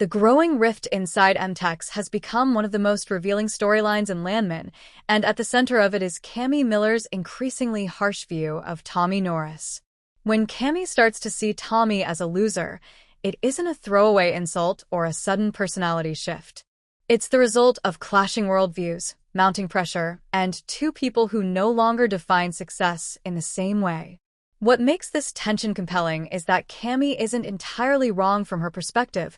The growing rift inside M-Tex has become one of the most revealing storylines in Landman, and at the center of it is Cami Miller's increasingly harsh view of Tommy Norris. When Cami starts to see Tommy as a loser, it isn't a throwaway insult or a sudden personality shift. It's the result of clashing worldviews, mounting pressure, and two people who no longer define success in the same way. What makes this tension compelling is that Cami isn't entirely wrong from her perspective,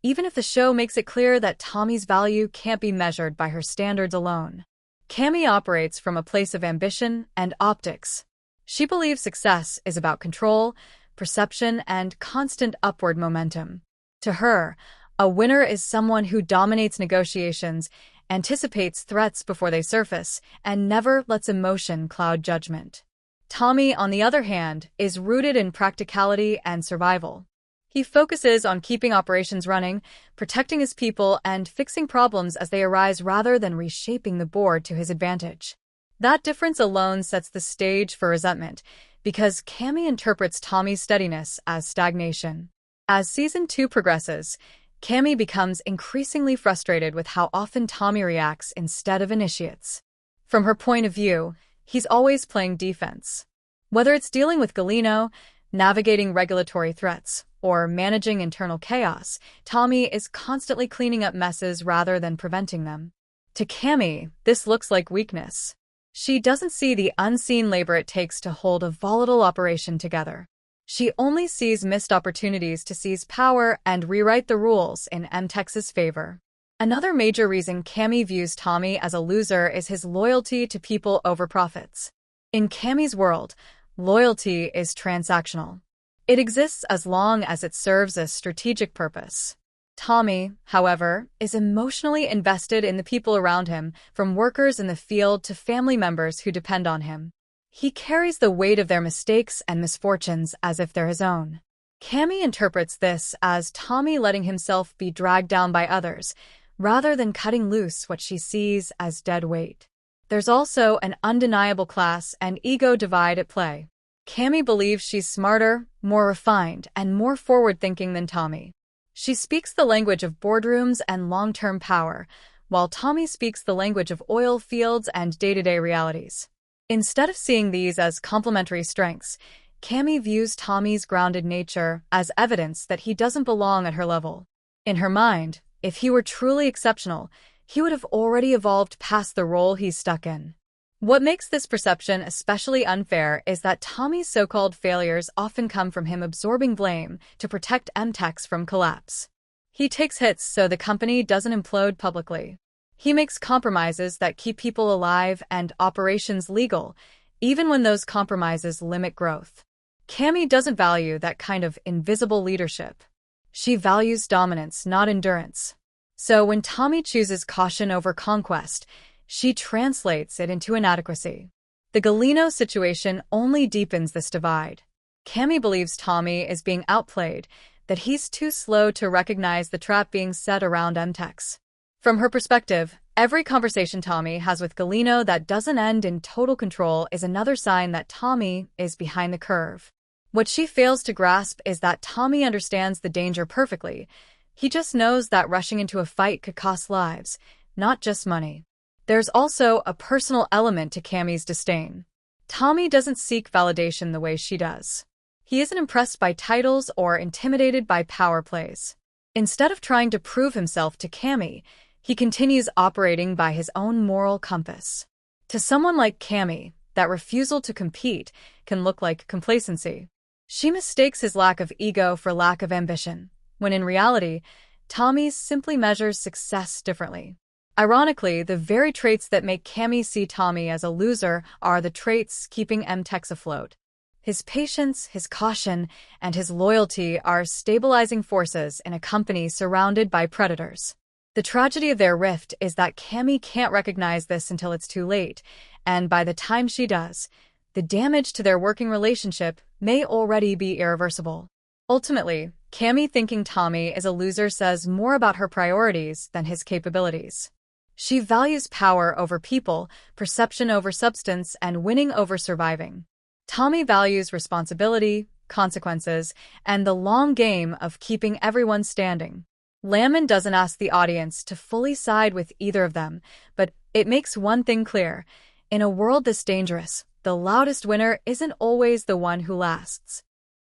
even if the show makes it clear that Tommy's value can't be measured by her standards alone. Cami operates from a place of ambition and optics. She believes success is about control, perception, and constant upward momentum. To her, a winner is someone who dominates negotiations, anticipates threats before they surface, and never lets emotion cloud judgment. Tommy, on the other hand, is rooted in practicality and survival. He focuses on keeping operations running, protecting his people, and fixing problems as they arise rather than reshaping the board to his advantage. That difference alone sets the stage for resentment, because Cami interprets Tommy's steadiness as stagnation. As Season 2 progresses, Cami becomes increasingly frustrated with how often Tommy reacts instead of initiates. From her point of view, he's always playing defense. Whether it's dealing with Galeno, navigating regulatory threats, or managing internal chaos, Tommy is constantly cleaning up messes rather than preventing them. To Cami, this looks like weakness. She doesn't see the unseen labor it takes to hold a volatile operation together. She only sees missed opportunities to seize power and rewrite the rules in M-Tex's favor. Another major reason Cami views Tommy as a loser is his loyalty to people over profits. In Cami's world, loyalty is transactional. It exists as long as it serves a strategic purpose. Tommy, however, is emotionally invested in the people around him, from workers in the field to family members who depend on him. He carries the weight of their mistakes and misfortunes as if they're his own. Cami interprets this as Tommy letting himself be dragged down by others, rather than cutting loose what she sees as dead weight. There's also an undeniable class and ego divide at play. Cami believes she's smarter, more refined, and more forward-thinking than Tommy. She speaks the language of boardrooms and long-term power, while Tommy speaks the language of oil fields and day-to-day realities. Instead of seeing these as complementary strengths, Cami views Tommy's grounded nature as evidence that he doesn't belong at her level. In her mind, if he were truly exceptional, he would have already evolved past the role he's stuck in. What makes this perception especially unfair is that Tommy's so-called failures often come from him absorbing blame to protect M-Tex from collapse. He takes hits so the company doesn't implode publicly. He makes compromises that keep people alive and operations legal, even when those compromises limit growth. Cami doesn't value that kind of invisible leadership. She values dominance, not endurance. So when Tommy chooses caution over conquest, she translates it into inadequacy. The Galeno situation only deepens this divide. Cami believes Tommy is being outplayed, that he's too slow to recognize the trap being set around M-Tex. From her perspective, every conversation Tommy has with Galeno that doesn't end in total control is another sign that Tommy is behind the curve. What she fails to grasp is that Tommy understands the danger perfectly. He just knows that rushing into a fight could cost lives, not just money. There's also a personal element to Cami's disdain. Tommy doesn't seek validation the way she does. He isn't impressed by titles or intimidated by power plays. Instead of trying to prove himself to Cami, he continues operating by his own moral compass. To someone like Cami, that refusal to compete can look like complacency. She mistakes his lack of ego for lack of ambition, when in reality, Tommy simply measures success differently. Ironically, the very traits that make Cami see Tommy as a loser are the traits keeping M-Tex afloat. His patience, his caution, and his loyalty are stabilizing forces in a company surrounded by predators. The tragedy of their rift is that Cami can't recognize this until it's too late, and by the time she does, the damage to their working relationship may already be irreversible. Ultimately, Cami thinking Tommy is a loser says more about her priorities than his capabilities. She values power over people, perception over substance, and winning over surviving. Tommy values responsibility, consequences, and the long game of keeping everyone standing. Landman doesn't ask the audience to fully side with either of them, but it makes one thing clear. In a world this dangerous, the loudest winner isn't always the one who lasts.